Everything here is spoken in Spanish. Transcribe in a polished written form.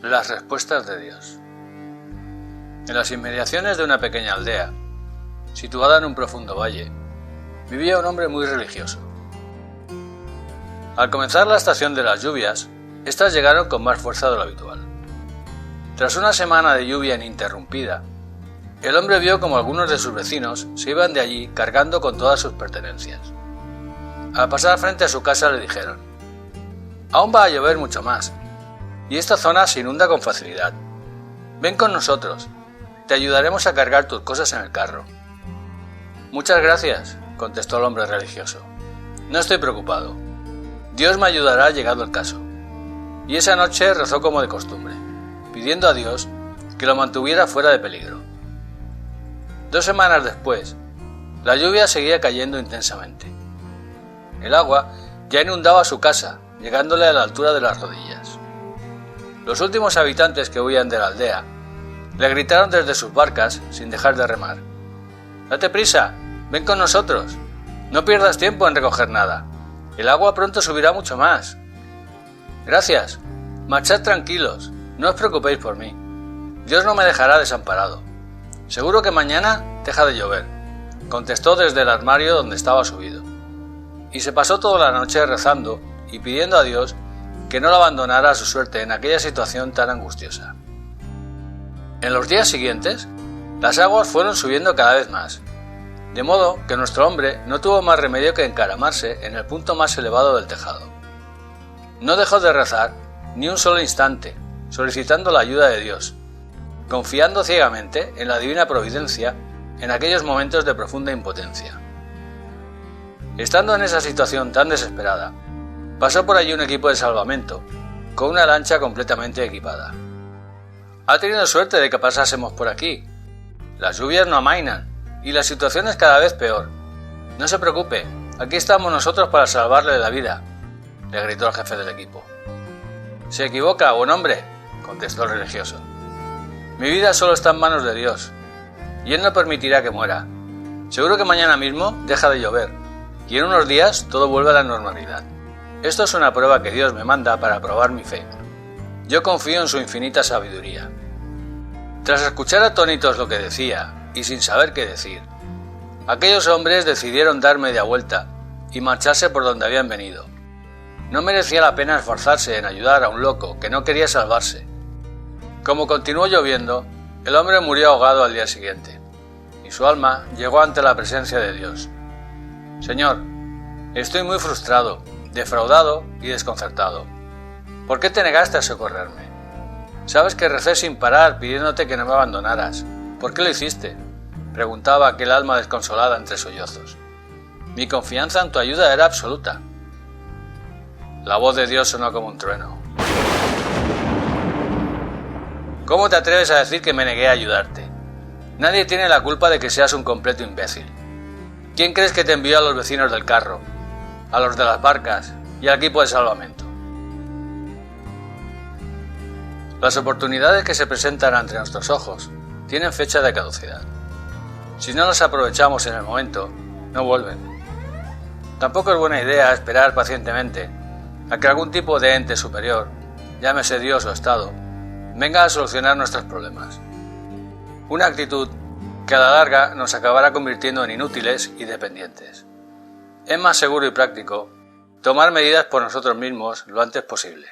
Las respuestas de Dios. En las inmediaciones de una pequeña aldea, situada en un profundo valle, vivía un hombre muy religioso. Al comenzar la estación de las lluvias, éstas llegaron con más fuerza de lo habitual. Tras una semana de lluvia ininterrumpida, el hombre vio como algunos de sus vecinos se iban de allí cargando con todas sus pertenencias. Al pasar frente a su casa le dijeron: «Aún va a llover mucho más, y esta zona se inunda con facilidad. Ven con nosotros, te ayudaremos a cargar tus cosas en el carro». «Muchas gracias», contestó el hombre religioso. «No estoy preocupado. Dios me ayudará llegado el caso». Y esa noche rezó como de costumbre, pidiendo a Dios que lo mantuviera fuera de peligro. 2 semanas después, la lluvia seguía cayendo intensamente. El agua ya inundaba su casa, llegándole a la altura de las rodillas. Los últimos habitantes que huían de la aldea le gritaron desde sus barcas sin dejar de remar: «Date prisa, ven con nosotros, no pierdas tiempo en recoger nada, el agua pronto subirá mucho más». «Gracias, marchad tranquilos, no os preocupéis por mí, Dios no me dejará desamparado. Seguro que mañana deja de llover», contestó desde el armario donde estaba subido. Y se pasó toda la noche rezando y pidiendo a Dios que no lo abandonara a su suerte en aquella situación tan angustiosa. En los días siguientes, las aguas fueron subiendo cada vez más, de modo que nuestro hombre no tuvo más remedio que encaramarse en el punto más elevado del tejado. No dejó de rezar ni un solo instante, solicitando la ayuda de Dios, confiando ciegamente en la divina providencia en aquellos momentos de profunda impotencia. Estando en esa situación tan desesperada, pasó por allí un equipo de salvamento, con una lancha completamente equipada. «Ha tenido suerte de que pasásemos por aquí. Las lluvias no amainan, y la situación es cada vez peor. No se preocupe, aquí estamos nosotros para salvarle la vida», le gritó el jefe del equipo. «Se equivoca, buen hombre», contestó el religioso. «Mi vida solo está en manos de Dios, y Él no permitirá que muera. Seguro que mañana mismo deja de llover, y en unos días todo vuelve a la normalidad. Esto es una prueba que Dios me manda para probar mi fe. Yo confío en su infinita sabiduría». Tras escuchar atónitos lo que decía, y sin saber qué decir, aquellos hombres decidieron dar media vuelta y marcharse por donde habían venido. No merecía la pena esforzarse en ayudar a un loco que no quería salvarse. Como continuó lloviendo, el hombre murió ahogado al día siguiente, y su alma llegó ante la presencia de Dios. «Señor, estoy muy frustrado, defraudado y desconcertado. ¿Por qué te negaste a socorrerme? Sabes que recé sin parar pidiéndote que no me abandonaras. ¿Por qué lo hiciste?», preguntaba aquel alma desconsolada entre sollozos. «Mi confianza en tu ayuda era absoluta». La voz de Dios sonó como un trueno. «¿Cómo te atreves a decir que me negué a ayudarte? Nadie tiene la culpa de que seas un completo imbécil. ¿Quién crees que te envió a los vecinos del carro, a los de las barcas y al equipo de salvamento?». Las oportunidades que se presentan ante nuestros ojos tienen fecha de caducidad. Si no las aprovechamos en el momento, no vuelven. Tampoco es buena idea esperar pacientemente a que algún tipo de ente superior, llámese Dios o Estado, venga a solucionar nuestros problemas. Una actitud que a la larga nos acabará convirtiendo en inútiles y dependientes. Es más seguro y práctico tomar medidas por nosotros mismos lo antes posible.